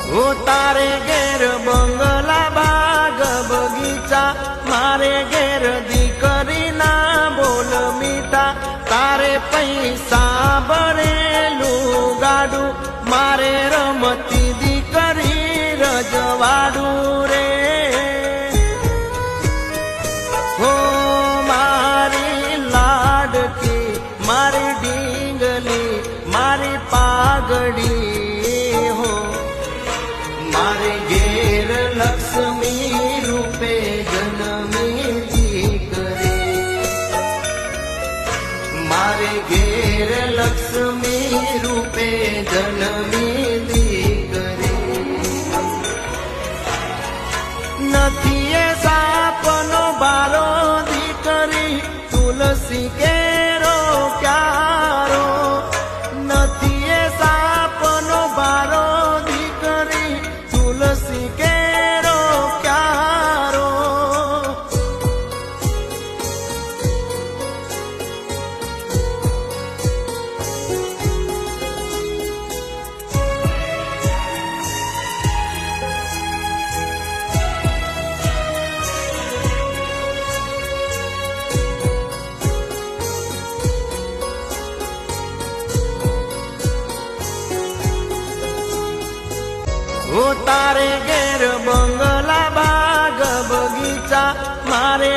ओ तारे घेर बंगला बाग बगीचा मारे घेर दीकरी ना बोल मीठा तारे पैसा भरेलू गाडू मारे रमती दीकरी रजवाडू रे हो मारी लाडकी मारी ढींगली मारी पागड़ी हो मारे घेर लक्ष्मी रूपे जन्मी दीकरी मारे घेर लक्ष्मी रूपे जन्मी दीकरी नथी ए सापनो बारो दीकरी तुलसी केरो क्यारो नथी ए सापनो बारो दीकरी तुलसी केरो क्यारो ओ तारे घेर बंगला बाग बगीचा मारे